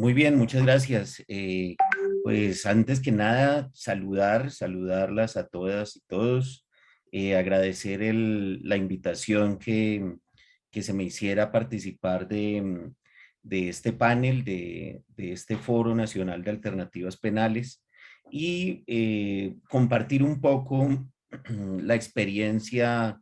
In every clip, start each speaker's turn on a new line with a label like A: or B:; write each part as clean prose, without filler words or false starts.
A: Muy bien, muchas gracias. Pues antes que nada, saludarlas a todas y todos, agradecer la invitación que se me hiciera a participar de este panel, de este Foro Nacional de Alternativas Penales y compartir un poco la experiencia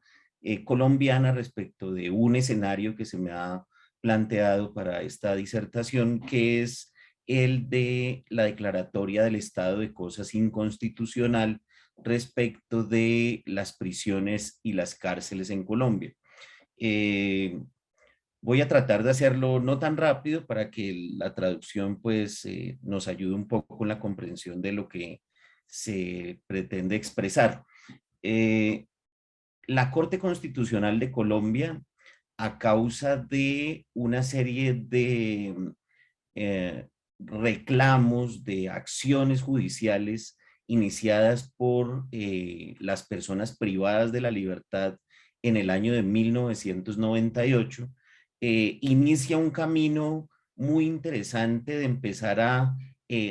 A: colombiana respecto de un escenario que se me ha planteado para esta disertación, que es el de la declaratoria del estado de cosas inconstitucional respecto de las prisiones y las cárceles en Colombia. Eh, Voy a tratar de hacerlo no tan rápido para que la traducción pues nos ayude un poco con la comprensión de lo que se pretende expresar. Eh, la Corte Constitucional de Colombia, a causa de una serie de eh, reclamos, de acciones judiciales iniciadas por las personas privadas de la libertad en el año de 1998, inicia un camino muy interesante de empezar a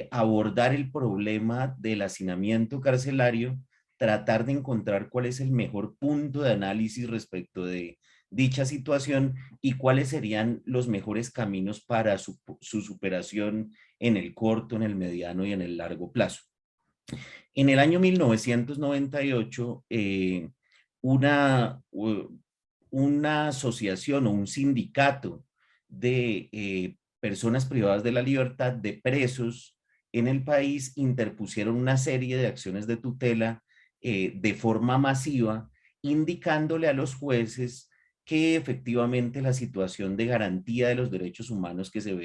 A: abordar el problema del hacinamiento carcelario, tratar de encontrar cuál es el mejor punto de análisis respecto de dicha situación y cuáles serían los mejores caminos para su superación en el corto, en el mediano y en el largo plazo. En el año 1998, una asociación o un sindicato de personas privadas de la libertad, de presos en el país, interpusieron una serie de acciones de tutela de forma masiva, indicándole a los jueces que efectivamente la situación de garantía de los derechos humanos que se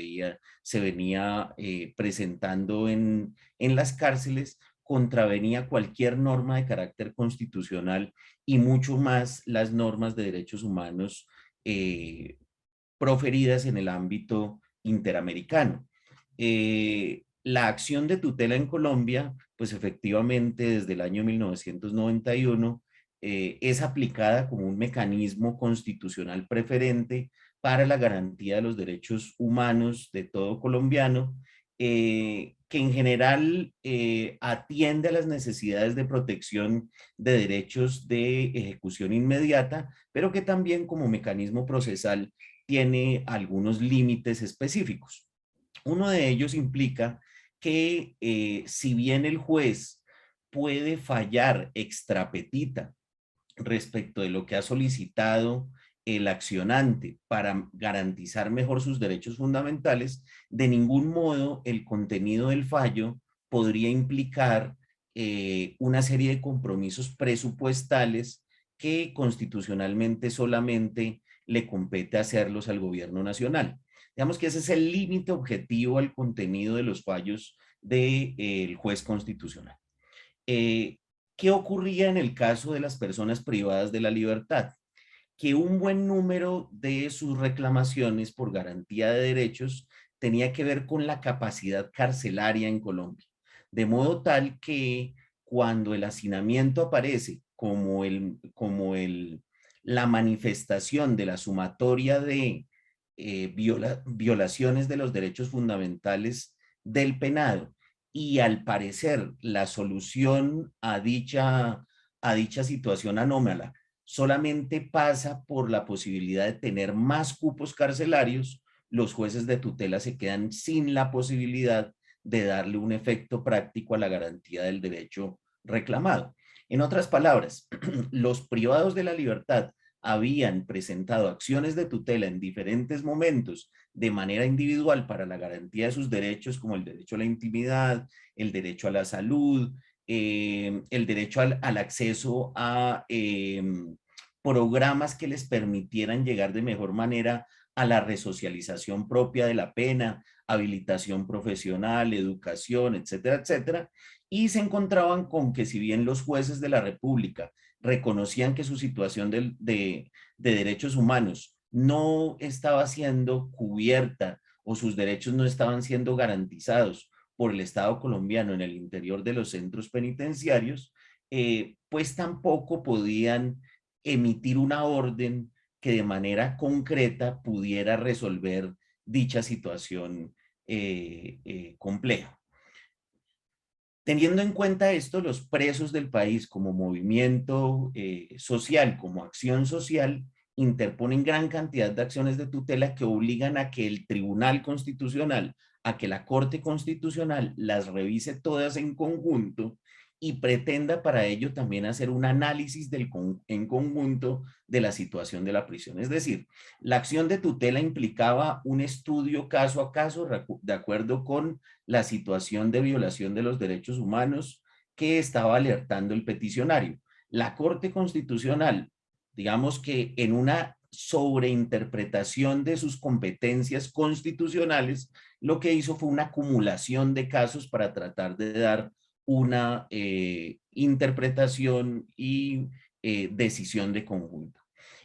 A: venía presentando en las cárceles contravenía cualquier norma de carácter constitucional y mucho más las normas de derechos humanos eh, proferidas en el ámbito interamericano. La acción de tutela en Colombia, pues efectivamente desde el año 1991 es aplicada como un mecanismo constitucional preferente para la garantía de los derechos humanos de todo colombiano, que en general atiende a las necesidades de protección de derechos de ejecución inmediata, pero que también como mecanismo procesal tiene algunos límites específicos. Uno de ellos implica que si bien el juez puede fallar extra petita respecto de lo que ha solicitado el accionante para garantizar mejor sus derechos fundamentales, de ningún modo el contenido del fallo podría implicar una serie de compromisos presupuestales que constitucionalmente solamente le compete hacerlos al gobierno nacional. Digamos que ese es el límite objetivo al contenido de los fallos del juez constitucional. Eh, ¿Qué ocurría en el caso de las personas privadas de la libertad? Que un buen número de sus reclamaciones por garantía de derechos tenía que ver con la capacidad carcelaria en Colombia. De modo tal que cuando el hacinamiento aparece la manifestación de la sumatoria de violaciones de los derechos fundamentales del penado y al parecer la solución a dicha situación anómala solamente pasa por la posibilidad de tener más cupos carcelarios, los jueces de tutela se quedan sin la posibilidad de darle un efecto práctico a la garantía del derecho reclamado. En otras palabras, los privados de la libertad habían presentado acciones de tutela en diferentes momentos de manera individual para la garantía de sus derechos, como el derecho a la intimidad, el derecho a la salud, el derecho al acceso a programas que les permitieran llegar de mejor manera a la resocialización propia de la pena, habilitación profesional, educación, etcétera, etcétera, y se encontraban con que si bien los jueces de la República reconocían que su situación de derechos humanos no estaba siendo cubierta o sus derechos no estaban siendo garantizados por el Estado colombiano en el interior de los centros penitenciarios, pues tampoco podían emitir una orden que de manera concreta pudiera resolver dicha situación complejo. Teniendo en cuenta esto, los presos del país como movimiento social, como acción social, interponen gran cantidad de acciones de tutela que obligan a que el Tribunal Constitucional, a que la Corte Constitucional las revise todas en conjunto y pretenda para ello también hacer un análisis en conjunto de la situación de la prisión. Es decir, la acción de tutela implicaba un estudio caso a caso de acuerdo con la situación de violación de los derechos humanos que estaba alertando el peticionario. La Corte Constitucional, digamos que en una sobreinterpretación de sus competencias constitucionales, lo que hizo fue una acumulación de casos para tratar de dar una interpretación y decisión de conjunto.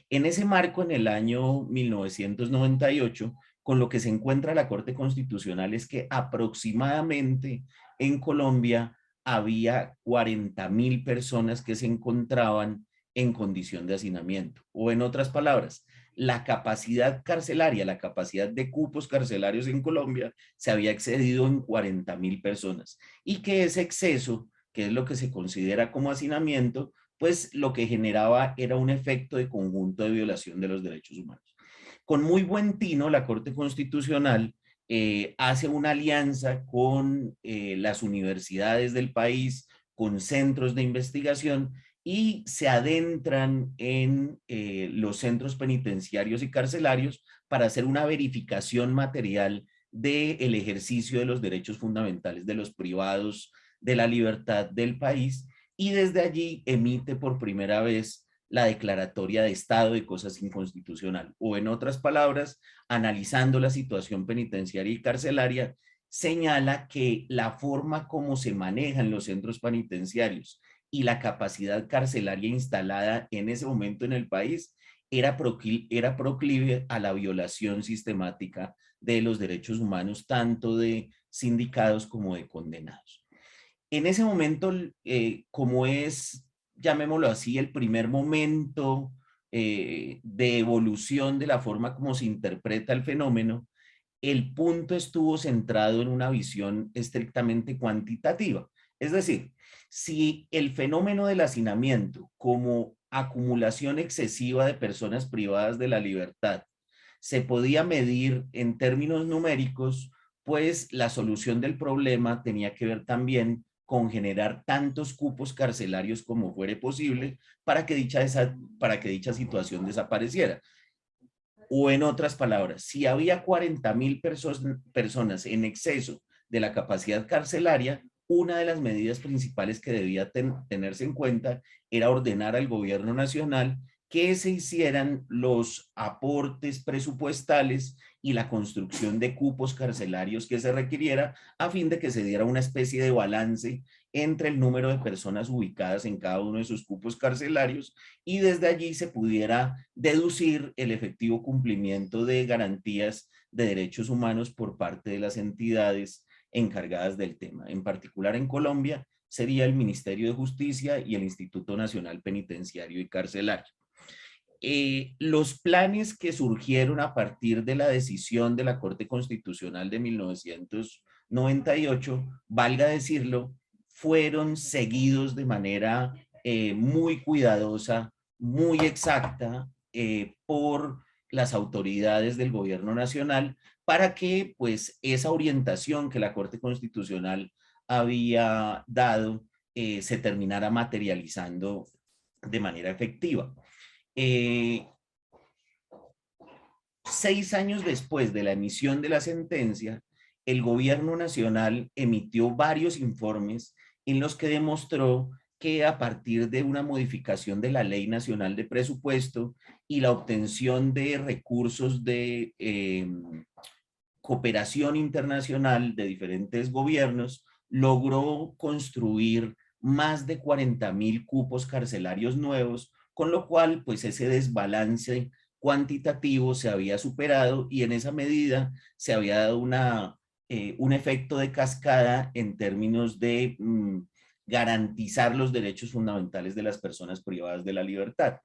A: En ese marco, en el año 1998, con lo que se encuentra la Corte Constitucional es que aproximadamente en Colombia había 40.000 personas que se encontraban en condición de hacinamiento. O en otras palabras, la capacidad carcelaria, la capacidad de cupos carcelarios en Colombia se había excedido en 40.000 personas y que ese exceso, que es lo que se considera como hacinamiento, pues lo que generaba era un efecto de conjunto de violación de los derechos humanos. Con muy buen tino, la Corte Constitucional hace una alianza con las universidades del país, con centros de investigación y se adentran en los centros penitenciarios y carcelarios para hacer una verificación material del ejercicio de los derechos fundamentales de los privados de la libertad del país y desde allí emite por primera vez la declaratoria de estado de cosas inconstitucional, o en otras palabras, analizando la situación penitenciaria y carcelaria, señala que la forma como se manejan los centros penitenciarios y la capacidad carcelaria instalada en ese momento en el país era proclive a la violación sistemática de los derechos humanos, tanto de sindicados como de condenados. En ese momento, como es, llamémoslo así, el primer momento de evolución de la forma como se interpreta el fenómeno, el punto estuvo centrado en una visión estrictamente cuantitativa. Es decir, si el fenómeno del hacinamiento como acumulación excesiva de personas privadas de la libertad se podía medir en términos numéricos, pues la solución del problema tenía que ver también con generar tantos cupos carcelarios como fuere posible para que dicha situación desapareciera. O en otras palabras, si había 40.000 personas en exceso de la capacidad carcelaria, una de las medidas principales que debía tenerse en cuenta era ordenar al gobierno nacional que se hicieran los aportes presupuestales y la construcción de cupos carcelarios que se requiriera a fin de que se diera una especie de balance entre el número de personas ubicadas en cada uno de esos cupos carcelarios y desde allí se pudiera deducir el efectivo cumplimiento de garantías de derechos humanos por parte de las entidades encargadas del tema. En particular en Colombia sería el Ministerio de Justicia y el Instituto Nacional Penitenciario y Carcelario. Los planes que surgieron a partir de la decisión de la Corte Constitucional de 1998, valga decirlo, fueron seguidos de manera muy cuidadosa, muy exacta por las autoridades del gobierno nacional para que pues esa orientación que la Corte Constitucional había dado se terminara materializando de manera efectiva. 6 años después de la emisión de la sentencia, el gobierno nacional emitió varios informes en los que demostró que a partir de una modificación de la Ley Nacional de Presupuesto y la obtención de recursos de cooperación internacional de diferentes gobiernos, logró construir más de 40.000 cupos carcelarios nuevos, con lo cual pues ese desbalance cuantitativo se había superado y en esa medida se había dado un efecto de cascada en términos de garantizar los derechos fundamentales de las personas privadas de la libertad.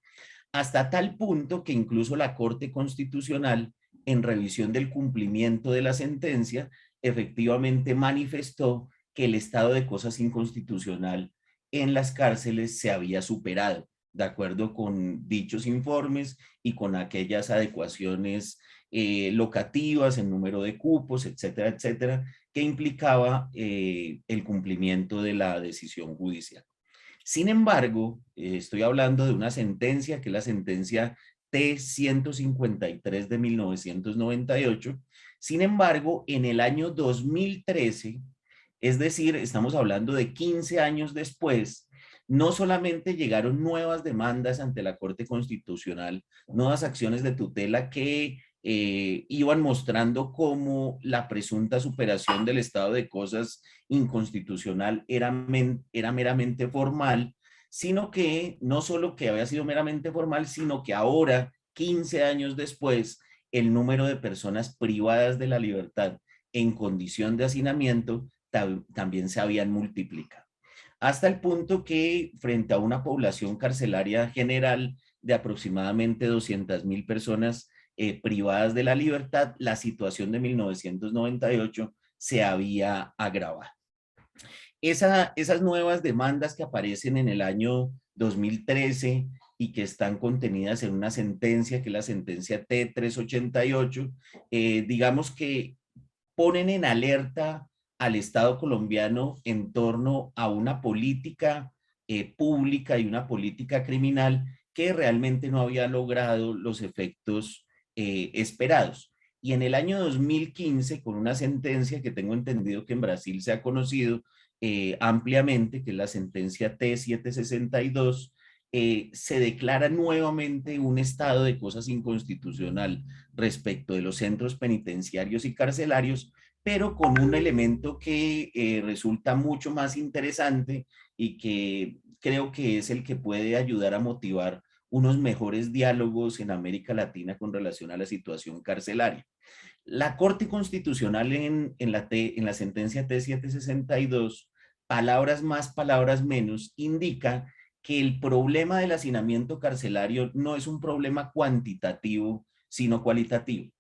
A: Hasta tal punto que incluso la Corte Constitucional, en revisión del cumplimiento de la sentencia, efectivamente manifestó que el estado de cosas inconstitucional en las cárceles se había superado, de acuerdo con dichos informes y con aquellas adecuaciones locativas, en número de cupos, etcétera, etcétera, que implicaba el cumplimiento de la decisión judicial. Sin embargo, estoy hablando de una sentencia que es la sentencia T-153 de 1998. Sin embargo, en el año 2013, es decir, estamos hablando de 15 años después, no solamente llegaron nuevas demandas ante la Corte Constitucional, nuevas acciones de tutela que iban mostrando cómo la presunta superación del estado de cosas inconstitucional era meramente formal, sino que no solo que había sido meramente formal, sino que ahora, 15 años después, el número de personas privadas de la libertad en condición de hacinamiento también se habían multiplicado. Hasta el punto que frente a una población carcelaria general de aproximadamente 200.000 personas privadas de la libertad, la situación de 1998 se había agravado. Esas nuevas demandas que aparecen en el año 2013 y que están contenidas en una sentencia, que es la sentencia T-388, digamos que ponen en alerta al Estado colombiano en torno a una política pública y una política criminal que realmente no había logrado los efectos esperados. Y en el año 2015, con una sentencia que tengo entendido que en Brasil se ha conocido ampliamente, que es la sentencia T-762, se declara nuevamente un estado de cosas inconstitucional respecto de los centros penitenciarios y carcelarios, pero con un elemento que resulta mucho más interesante y que creo que es el que puede ayudar a motivar unos mejores diálogos en América Latina con relación a la situación carcelaria. La Corte Constitucional en la sentencia T-762, palabras más, palabras menos, indica que el problema del hacinamiento carcelario no es un problema cuantitativo, sino cualitativo.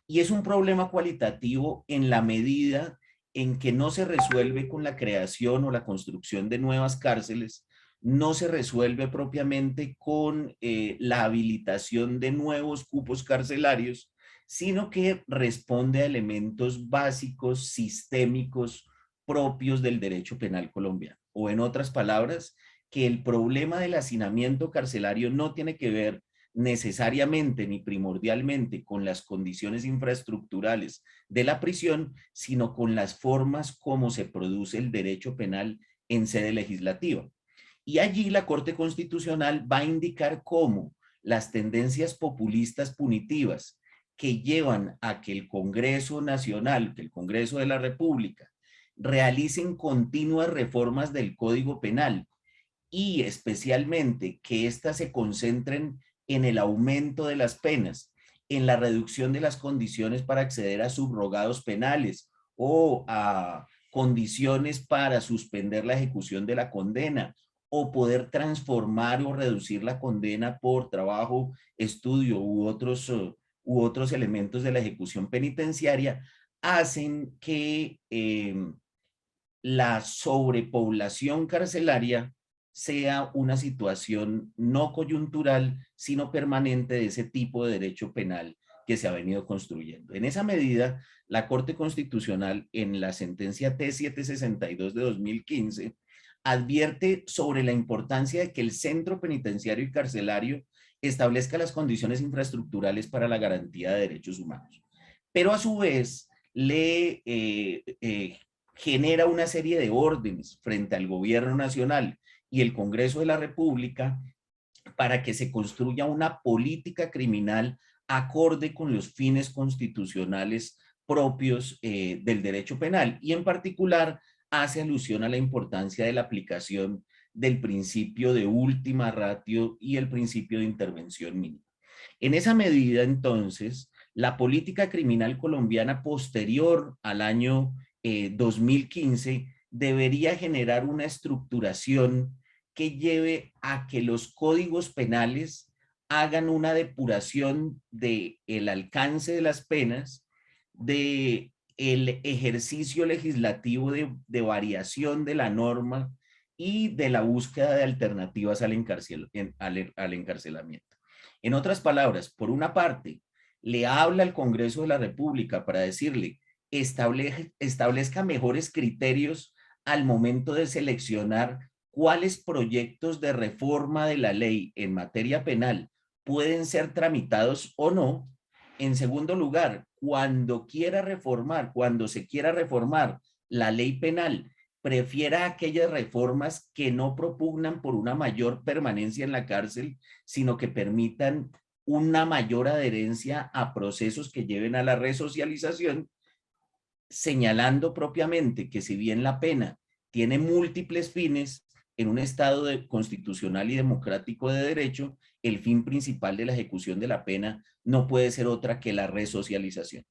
A: Y es un problema cualitativo en la medida en que no se resuelve con la creación o la construcción de nuevas cárceles, no se resuelve propiamente con la habilitación de nuevos cupos carcelarios, sino que responde a elementos básicos, sistémicos, propios del derecho penal colombiano. O en otras palabras, que el problema del hacinamiento carcelario no tiene que ver necesariamente ni primordialmente con las condiciones infraestructurales de la prisión, sino con las formas como se produce el derecho penal en sede legislativa. Y allí la Corte Constitucional va a indicar cómo las tendencias populistas punitivas que llevan a que el Congreso Nacional, que el Congreso de la República, realicen continuas reformas del Código Penal y especialmente que éstas se concentren en el aumento de las penas, en la reducción de las condiciones para acceder a subrogados penales o a condiciones para suspender la ejecución de la condena o poder transformar o reducir la condena por trabajo, estudio u otros elementos de la ejecución penitenciaria, hacen que la sobrepoblación carcelaria sea una situación no coyuntural, sino permanente de ese tipo de derecho penal que se ha venido construyendo. En esa medida, la Corte Constitucional, en la sentencia T-762 de 2015, advierte sobre la importancia de que el centro penitenciario y carcelario establezca las condiciones infraestructurales para la garantía de derechos humanos. Pero a su vez, genera una serie de órdenes frente al gobierno nacional y el Congreso de la República para que se construya una política criminal acorde con los fines constitucionales propios del derecho penal y en particular hace alusión a la importancia de la aplicación del principio de última ratio y el principio de intervención mínima. En esa medida, entonces, la política criminal colombiana posterior al año 2015 debería generar una estructuración que lleve a que los códigos penales hagan una depuración del alcance de las penas, de el ejercicio legislativo de variación de la norma y de la búsqueda de alternativas al encarcelamiento. En otras palabras, por una parte, le habla al Congreso de la República para decirle, establezca mejores criterios al momento de seleccionar cuáles proyectos de reforma de la ley en materia penal pueden ser tramitados o no. En segundo lugar, cuando se quiera reformar la ley penal, prefiera aquellas reformas que no propugnan por una mayor permanencia en la cárcel, sino que permitan una mayor adherencia a procesos que lleven a la resocialización, señalando propiamente que si bien la pena tiene múltiples fines, en un Estado constitucional y democrático de derecho, el fin principal de la ejecución de la pena no puede ser otra que la resocialización.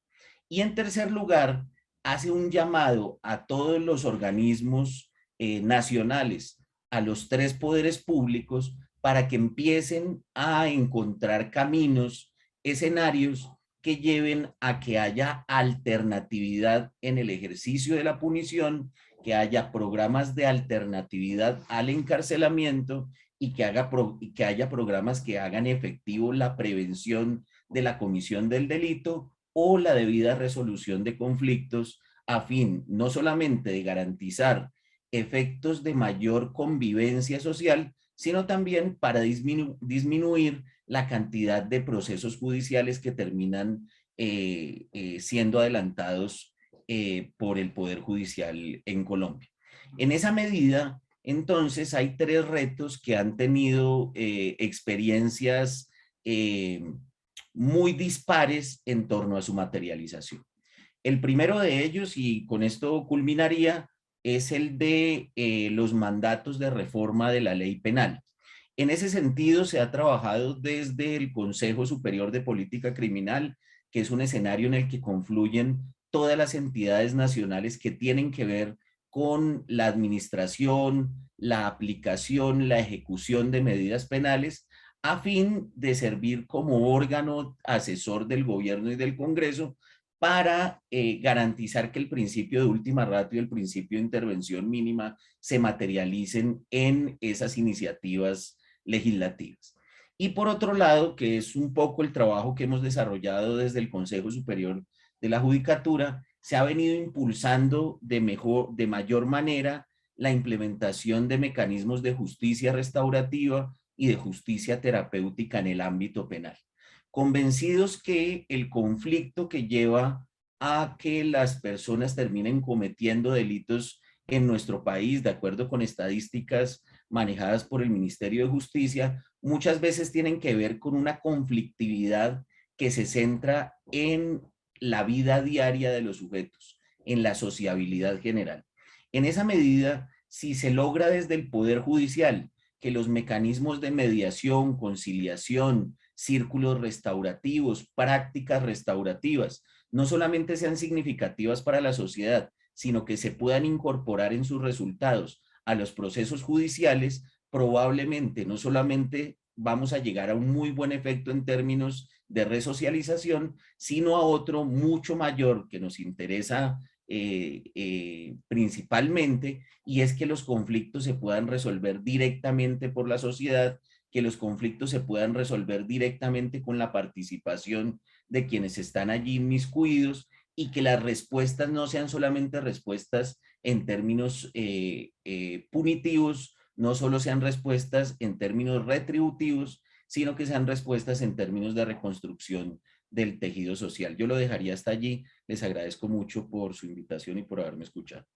A: Y en tercer lugar, hace un llamado a todos los organismos nacionales, a los tres poderes públicos, para que empiecen a encontrar caminos, escenarios que lleven a que haya alternatividad en el ejercicio de la punición, que haya programas de alternatividad al encarcelamiento y que haya programas que hagan efectivo la prevención de la comisión del delito o la debida resolución de conflictos, a fin no solamente de garantizar efectos de mayor convivencia social, sino también para disminuir la cantidad de procesos judiciales que terminan siendo adelantados por el Poder Judicial en Colombia. En esa medida, entonces, hay tres retos que han tenido experiencias muy dispares en torno a su materialización. El primero de ellos, y con esto culminaría, es el de los mandatos de reforma de la ley penal. En ese sentido, se ha trabajado desde el Consejo Superior de Política Criminal, que es un escenario en el que confluyen todas las entidades nacionales que tienen que ver con la administración, la aplicación, la ejecución de medidas penales, a fin de servir como órgano asesor del gobierno y del Congreso para garantizar que el principio de última ratio y el principio de intervención mínima se materialicen en esas iniciativas legislativas. Y por otro lado, que es un poco el trabajo que hemos desarrollado desde el Consejo Superior de la Judicatura, se ha venido impulsando de mayor manera la implementación de mecanismos de justicia restaurativa y de justicia terapéutica en el ámbito penal, convencidos que el conflicto que lleva a que las personas terminen cometiendo delitos en nuestro país, de acuerdo con estadísticas manejadas por el Ministerio de Justicia, muchas veces tienen que ver con una conflictividad que se centra en la vida diaria de los sujetos, en la sociabilidad general. En esa medida, si se logra desde el Poder Judicial que los mecanismos de mediación, conciliación, círculos restaurativos, prácticas restaurativas, no solamente sean significativas para la sociedad, sino que se puedan incorporar en sus resultados a los procesos judiciales, probablemente no solamente vamos a llegar a un muy buen efecto en términos de resocialización, sino a otro mucho mayor que nos interesa principalmente, y es que los conflictos se puedan resolver directamente por la sociedad, que los conflictos se puedan resolver directamente con la participación de quienes están allí inmiscuidos, y que las respuestas no sean solamente respuestas en términos punitivos, no solo sean respuestas en términos retributivos, sino que sean respuestas en términos de reconstrucción del tejido social. Yo lo dejaría hasta allí. Les agradezco mucho por su invitación y por haberme escuchado.